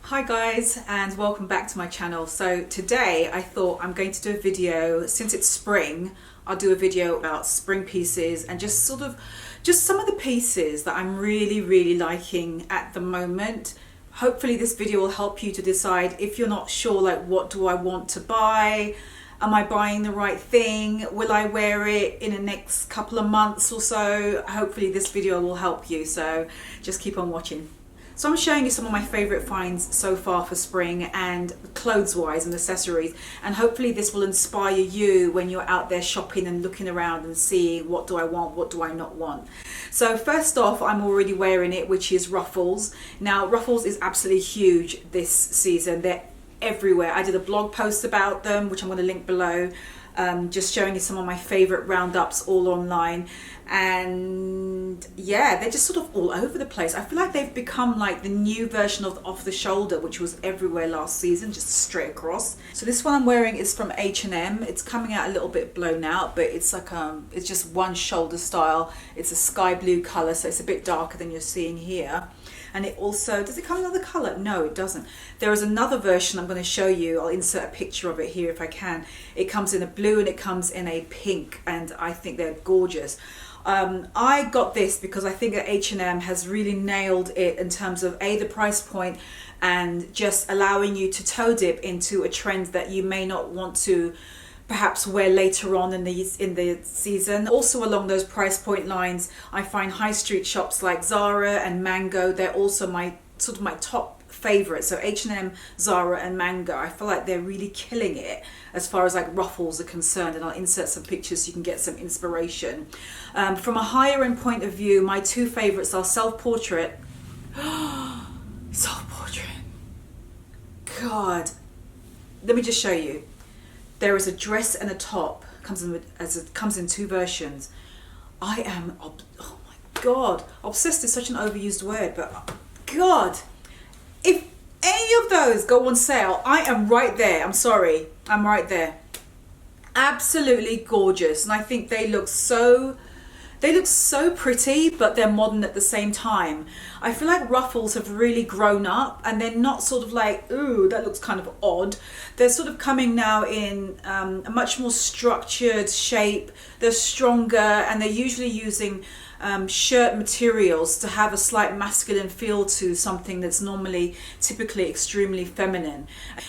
Hi guys, and welcome back to my channel. So today I thought I'm going to do a video, since it's spring, I'll do a video about spring pieces and just some of the pieces that I'm really liking at the moment. Hopefully this video will help you to decide if you're not sure, like, what do I want to buy? Am I buying the right thing? Will I wear it in the next couple of months or so? Hopefully this video will help you, so just keep on watching. So I'm showing you some of my favorite finds so far for spring, and clothes wise and accessories, and hopefully this will inspire you when you're out there shopping and looking around and seeing what do I want, what do I not want. So first off, I'm already wearing it, which is Ruffles. Now Ruffles is absolutely huge this season. They're everywhere. I did a blog post about them, which I'm going to link below, just showing you some of my favorite roundups all online. And yeah, they're just sort of all over the place. I feel like they've become like the new version of off the shoulder, which was everywhere last season, just straight across. So this one I'm wearing is from H&M. It's coming out a little bit blown out, but it's like it's just one shoulder style. It's a sky blue color, so it's a bit darker than you're seeing here. And it also, does it come in another color? No, it doesn't. There is another version I'm going to show you. I'll insert a picture of it here if I can. It comes in a blue and it comes in a pink, and I think they're gorgeous. I got this because I think that H&M has really nailed it in terms of the price point and just allowing you to toe dip into a trend that you may not want to perhaps wear later on in the season. Also along those price point lines, I find high street shops like Zara and Mango, they're also my top favorite. So H&M, Zara and Mango, I feel like they're really killing it as far as like ruffles are concerned, and I'll insert some pictures so you can get some inspiration. From a higher end point of view, my two favorites are Self-Portrait. Self-Portrait. God. Let me just show you. There is a dress and a top, comes in two versions. I am, oh my God, obsessed is such an overused word, but God, if any of those go on sale, I am right there. I'm sorry, I'm right there. Absolutely gorgeous, and I think they look so pretty, but they're modern at the same time. I feel like Ruffles have really grown up, and they're not sort of like, ooh, that looks kind of odd. They're sort of coming now in a much more structured shape. They're stronger, and they're usually using shirt materials to have a slight masculine feel to something that's typically extremely feminine.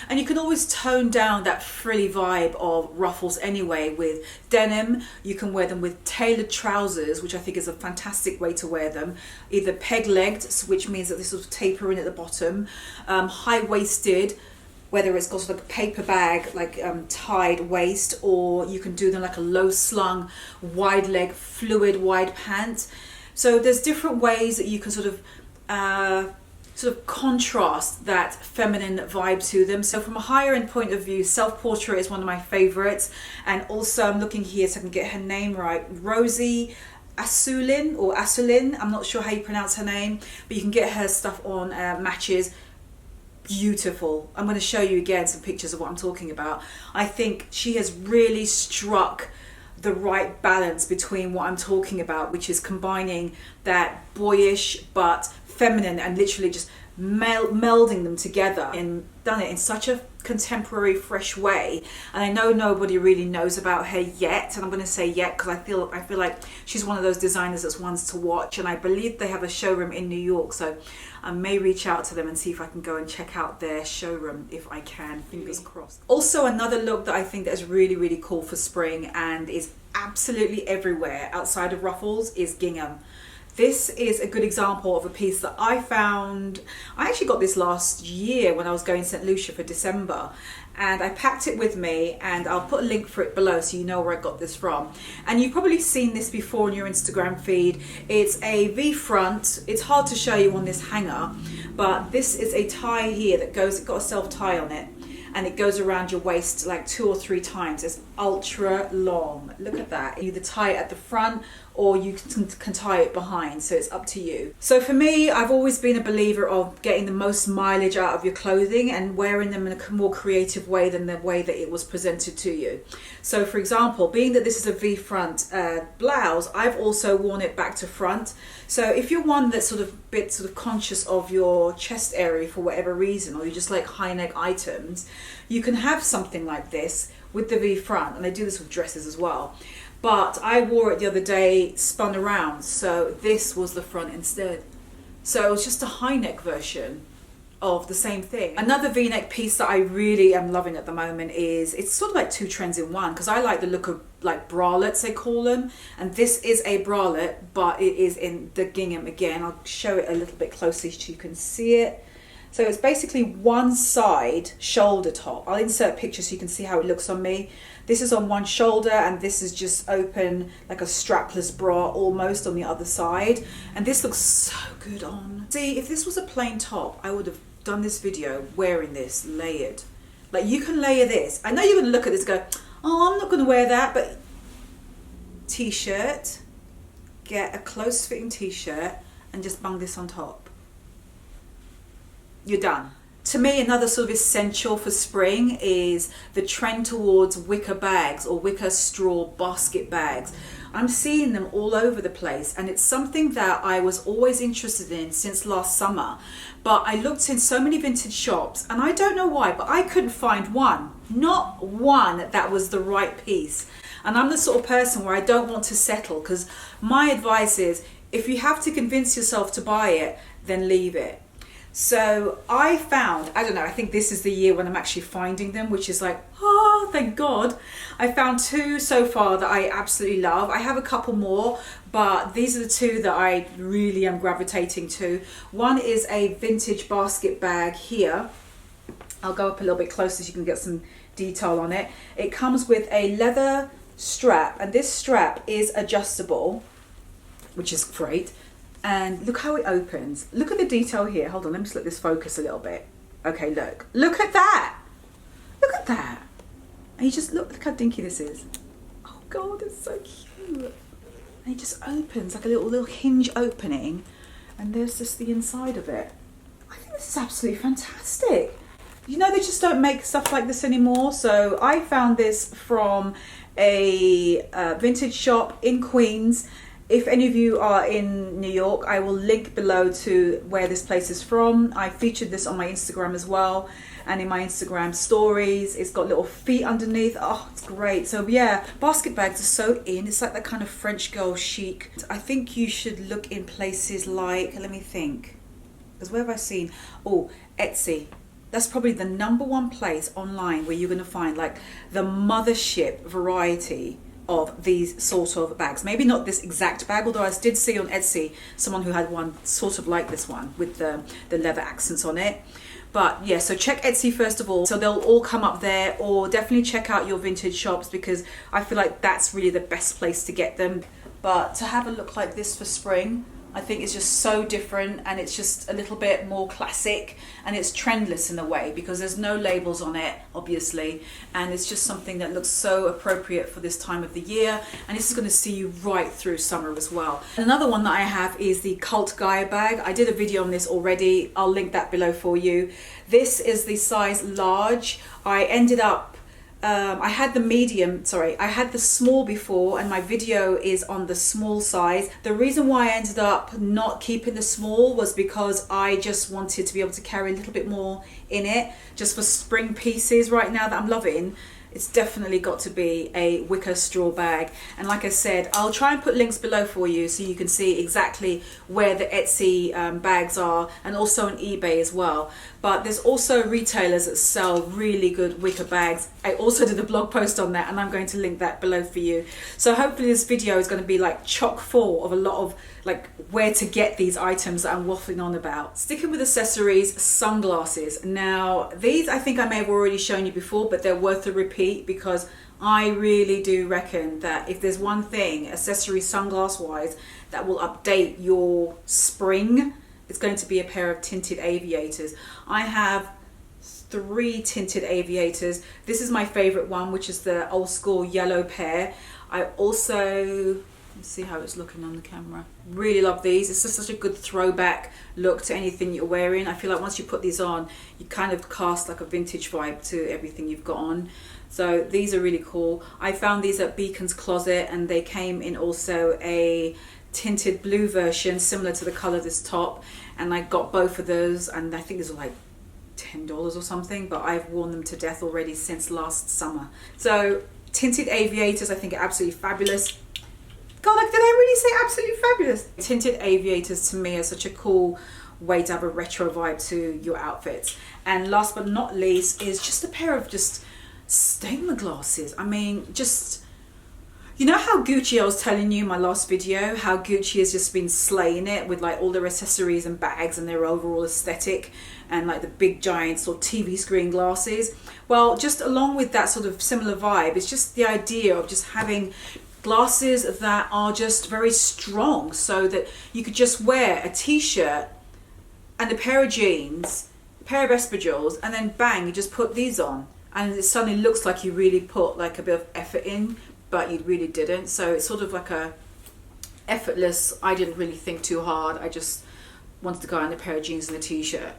And you can always tone down that frilly vibe of Ruffles anyway with denim. You can wear them with tailored trousers, which I think is a fantastic way to wear them. Either peg-legged, which means that they sort of taper in at the bottom, high-waisted, whether it's got sort of a paper bag, like tied waist, or you can do them like a low slung, wide leg, fluid wide pant. So there's different ways that you can sort of contrast that feminine vibe to them. So from a higher end point of view, Self-Portrait is one of my favorites. And also I'm looking here so I can get her name right. Rosie Asulin, I'm not sure how you pronounce her name, but you can get her stuff on Matches. Beautiful. I'm going to show you again some pictures of what I'm talking about. I think she has really struck the right balance between what I'm talking about, which is combining that boyish but feminine and literally just melding them together, and done it in such a contemporary, fresh way. And I know nobody really knows about her yet, and I'm going to say yet because I feel like she's one of those designers that's ones to watch, and I believe they have a showroom in New York, so I may reach out to them and see if I can go and check out their showroom if I can, fingers crossed. Also another look that I think that is really cool for spring and is absolutely everywhere outside of Ruffles is Gingham. This is a good example of a piece that I found. I actually got this last year when I was going to St. Lucia for December, and I packed it with me, and I'll put a link for it below so you know where I got this from. And you've probably seen this before on your Instagram feed. It's a V front. It's hard to show you on this hanger, but this is a tie here that goes, it's got a self tie on it, and it goes around your waist like 2 or 3 times. It's ultra long. Look at that. You either tie it at the front or you can tie it behind, so it's up to you. So for me, I've always been a believer of getting the most mileage out of your clothing and wearing them in a more creative way than the way that it was presented to you. So for example, being that this is a V-front blouse, I've also worn it back to front. So if you're one that's sort of conscious of your chest area for whatever reason, or you just like high neck items, you can have something like this with the V-front, and they do this with dresses as well. But I wore it the other day, spun around, so this was the front instead. So it was just a high neck version of the same thing. Another V-neck piece that I really am loving at the moment is, it's sort of like two trends in one, because I like the look of like bralettes, they call them, and this is a bralette, but it is in the gingham again. I'll show it a little bit closer so you can see it. So it's basically one side shoulder top. I'll insert pictures so you can see how it looks on me. This is on one shoulder, and this is just open like a strapless bra almost on the other side. And this looks so good on. See, if this was a plain top, I would have done this video wearing this layered. Like, you can layer this. I know you're gonna look at this and go, oh, I'm not gonna wear that, but t-shirt, get a close fitting t-shirt and just bung this on top. You're done. To me, another sort of essential for spring is the trend towards wicker bags or wicker straw basket bags. I'm seeing them all over the place, and it's something that I was always interested in since last summer. But I looked in so many vintage shops, and I don't know why, but I couldn't find one. Not one that was the right piece. And I'm the sort of person where I don't want to settle, because my advice is, if you have to convince yourself to buy it, then leave it. So I found, I don't know, I think this is the year when I'm actually finding them, which is like, oh, thank God. I found two so far that I absolutely love. I have a couple more, but these are the two that I really am gravitating to. One is a vintage basket bag here. I'll go up a little bit closer so you can get some detail on it. It comes with a leather strap, and this strap is adjustable, which is great. And look how it opens. Look at the detail here. Hold on, let me just let this focus a little bit. Okay, look at that. Look at that. And you just look how dinky this is. Oh God, it's so cute. And it just opens like a little hinge opening, and there's just the inside of it. I think this is absolutely fantastic. You know, they just don't make stuff like this anymore. So I found this from a vintage shop in Queens. If any of you are in New York, I will link below to where this place is from. I featured this on my Instagram as well, and in my Instagram stories. It's got little feet underneath. Oh, it's great. So yeah, basket bags are so in. It's like that kind of French girl chic. I think you should look in places like, let me think, because where have I seen? Oh, Etsy. That's probably the #1 place online where you're going to find like the mothership variety of these sort of bags. Maybe not this exact bag, although I did see on Etsy someone who had one sort of like this one with the leather accents on it. But yeah, so check Etsy first of all. So they'll all come up there, or definitely check out your vintage shops, because I feel like that's really the best place to get them. But to have a look like this for spring, I think it's just so different, and it's just a little bit more classic, and it's trendless in a way because there's no labels on it, obviously, and it's just something that looks so appropriate for this time of the year, and it's going to see you right through summer as well. Another one that I have is the Cult GAIA bag. I did a video on this already. I'll link that below for you. This is the size large. I ended up I had the medium, sorry, I had the small before, and my video is on the small size. The reason why I ended up not keeping the small was because I just wanted to be able to carry a little bit more in it, just for spring pieces right now that I'm loving. It's definitely got to be a wicker straw bag. And like I said, I'll try and put links below for you so you can see exactly where the Etsy bags are, and also on eBay as well. But there's also retailers that sell really good wicker bags. I also did a blog post on that, and I'm going to link that below for you. So hopefully this video is going to be like chock full of a lot of like where to get these items that I'm waffling on about. Sticking with accessories, sunglasses. Now these I think I may have already shown you before, but they're worth a repeat, because I really do reckon that if there's one thing accessory sunglass wise that will update your spring, it's going to be a pair of tinted aviators. I have 3 tinted aviators. This is my favorite one, which is the old school yellow pair. I also Let's see how it's looking on the camera. Really love these. It's just such a good throwback look to anything you're wearing. I feel like once you put these on, you kind of cast like a vintage vibe to everything you've got on. So these are really cool. I found these at Beacon's Closet, and they came in also a tinted blue version similar to the color of this top, and I got both of those, and I think these were like $10 or something, but I've worn them to death already since last summer. So tinted aviators I think are absolutely fabulous. God, like, did I really say absolutely fabulous? Tinted aviators to me are such a cool way to have a retro vibe to your outfits. And last but not least is just a pair of just statement glasses. I mean, just, you know how Gucci, I was telling you in my last video, how Gucci has just been slaying it with like all their accessories and bags and their overall aesthetic and like the big giant sort of TV screen glasses. Well, just along with that sort of similar vibe, it's just the idea of just having glasses that are just very strong, so that you could just wear a t-shirt and a pair of jeans, a pair of espadrilles, and then bang, you just put these on, and it suddenly looks like you really put like a bit of effort in, but you really didn't. So it's sort of like a effortless, I didn't really think too hard, I just wanted to go out in a pair of jeans and a t-shirt.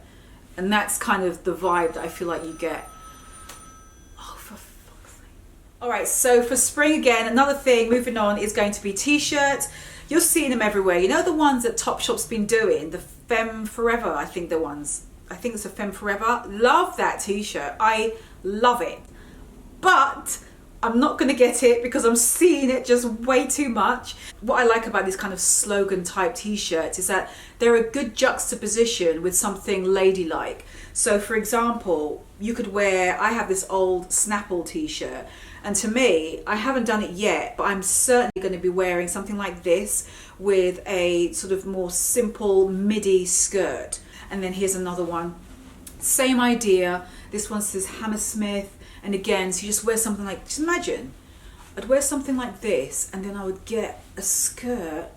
And that's kind of the vibe that I feel like you get. Alright, so for spring again, another thing, moving on, is going to be t-shirts. You're seeing them everywhere. You know the ones that Topshop's been doing? The Femme Forever, I think the ones. I think it's a Femme Forever. Love that t-shirt. I love it. But I'm not going to get it because I'm seeing it just way too much. What I like about these kind of slogan type t-shirts is that they're a good juxtaposition with something ladylike. So for example, you could wear, I have this old Snapple t-shirt, and to me, I haven't done it yet, but I'm certainly going to be wearing something like this with a sort of more simple midi skirt. And then here's another one. Same idea. This one says Hammersmith. And again, so you just wear something like, just imagine, I'd wear something like this, and then I would get a skirt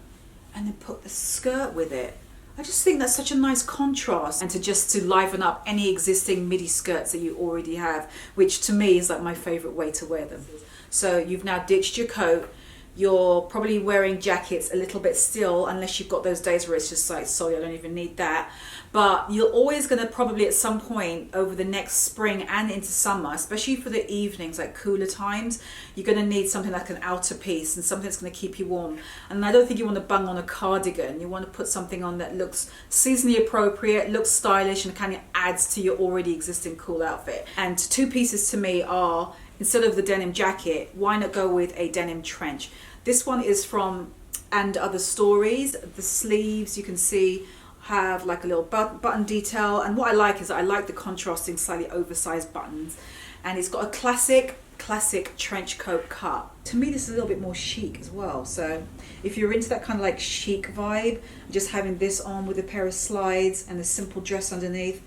and then put the skirt with it. I just think that's such a nice contrast, and to liven up any existing midi skirts that you already have, which to me is like my favorite way to wear them. So you've now ditched your coat. You're probably wearing jackets a little bit still, unless you've got those days where it's just like, sorry, I don't even need that. But you're always going to probably at some point over the next spring and into summer, especially for the evenings, like cooler times, you're going to need something like an outer piece and something that's going to keep you warm. And I don't think you want to bung on a cardigan. You want to put something on that looks seasonally appropriate, looks stylish, and kind of adds to your already existing cool outfit. And two pieces to me are, instead of the denim jacket, why not go with a denim trench? This one is from And Other Stories. The sleeves, you can see, have like a little button detail, and what I like is that I like the contrasting slightly oversized buttons, and it's got a classic trench coat cut. To me this is a little bit more chic as well, so if you're into that kind of like chic vibe, just having this on with a pair of slides and a simple dress underneath,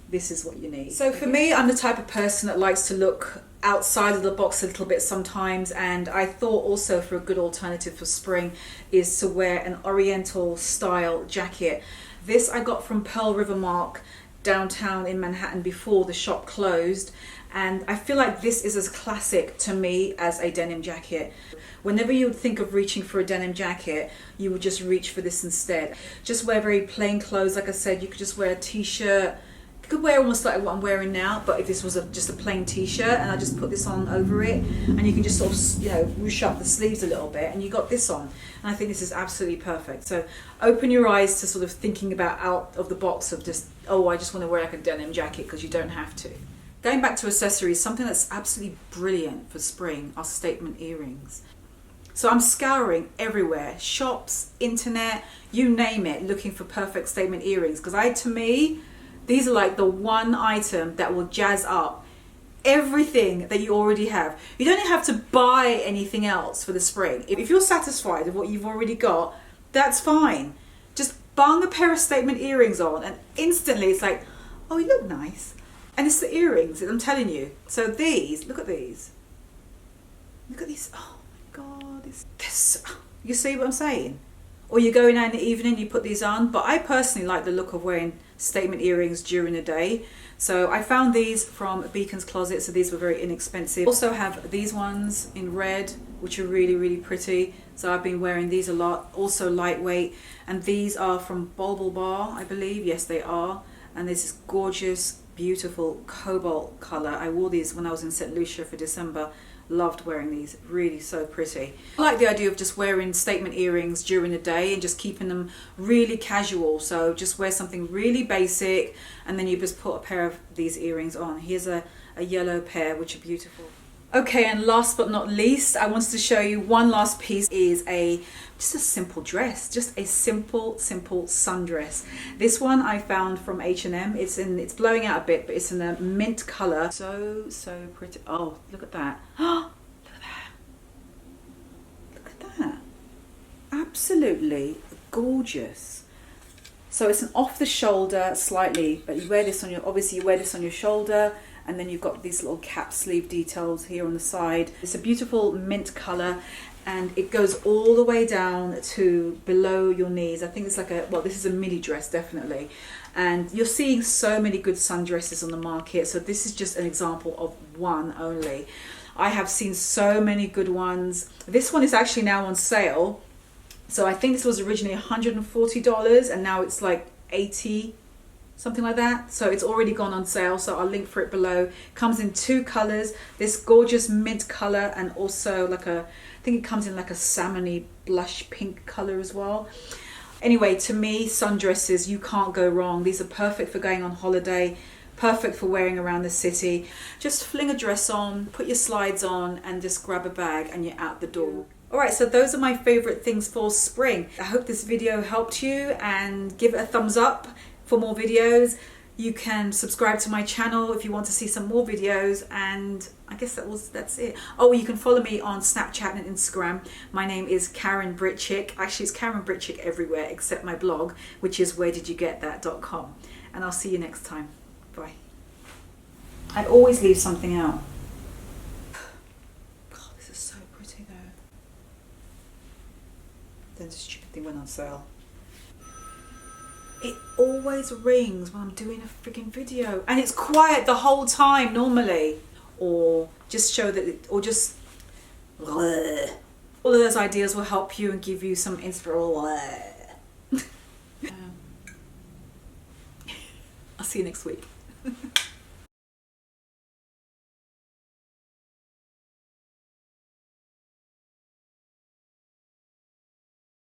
this is what you need. So for me, I'm the type of person that likes to look outside of the box a little bit sometimes, and I thought also for a good alternative for spring is to wear an oriental style jacket. This I got from Pearl River Mark downtown in Manhattan before the shop closed, and I feel like this is as classic to me as a denim jacket. Whenever you would think of reaching for a denim jacket, you would just reach for this instead. Just wear very plain clothes. Like I said, you could just wear a t-shirt. You could wear almost like what I'm wearing now, but if this was just a plain t-shirt and I just put this on over it, and you can just sort of, you know, ruche up the sleeves a little bit, and you got this on. And I think this is absolutely perfect. So open your eyes to sort of thinking about out of the box of just, oh, I just want to wear like a denim jacket, because you don't have to. Going back to accessories, something that's absolutely brilliant for spring are statement earrings. So I'm scouring everywhere, shops, internet, you name it, looking for perfect statement earrings, because to me, these are like the one item that will jazz up everything that you already have. You don't have to buy anything else for the spring. If you're satisfied with what you've already got, that's fine. Just bung a pair of statement earrings on, and instantly it's like, oh, you look nice. And it's the earrings, I'm telling you. So these, look at these. Look at these. Oh my God. This, you see what I'm saying? Or you're going out in the evening, you put these on. But I personally like the look of wearing statement earrings during the day. So I found these from Beacon's Closet, so these were very inexpensive. Also have these ones in red, which are really, really pretty. So I've been wearing these a lot, also lightweight. And these are from Bulbul Bar, I believe. Yes, they are. And this is gorgeous, beautiful cobalt color. I wore these when I was in St. Lucia for December. Loved wearing these, really so pretty. I like the idea of just wearing statement earrings during the day and just keeping them really casual. So just wear something really basic and then you just put a pair of these earrings on. Here's a yellow pair, which are beautiful. Okay, and last but not least, I wanted to show you one last piece. Is just a simple dress, just a simple sundress. This one I found from H&M. It's blowing out a bit, but it's in a mint color. So pretty. Oh, look at that. Oh, look at that. Look at that. Absolutely gorgeous. So it's an off the shoulder slightly, but you wear this on your, obviously you wear this on your shoulder. And then you've got these little cap sleeve details here on the side. It's a beautiful mint color and it goes all the way down to below your knees. I think it's like this is a mini dress definitely. And you're seeing so many good sundresses on the market. So this is just an example of one only. I have seen so many good ones. This one is actually now on sale. So I think this was originally $140 and now it's like $80. Something like that. So it's already gone on sale, so I'll link for it below. Comes in two colors, this gorgeous mint color and also like I think it comes in like a salmony blush pink color as well. Anyway, to me, sundresses, you can't go wrong. These are perfect for going on holiday, perfect for wearing around the city. Just fling a dress on, put your slides on and just grab a bag and you're out the door. Alright, so those are my favorite things for spring. I hope this video helped you and give it a thumbs up. For more videos, you can subscribe to my channel if you want to see some more videos, and I guess that's it. Oh, you can follow me on Snapchat and Instagram. My name is Karen Britchick. Actually, it's Karen Britchick everywhere except my blog, which is wheredidyougetta.com. And I'll see you next time. Bye. I always leave something out. God, this is so pretty though. Then the stupid thing went on sale. It always rings when I'm doing a freaking video and it's quiet the whole time normally. Or just show that, or just all of those ideas will help you and give you some inspiration. I'll see you next week.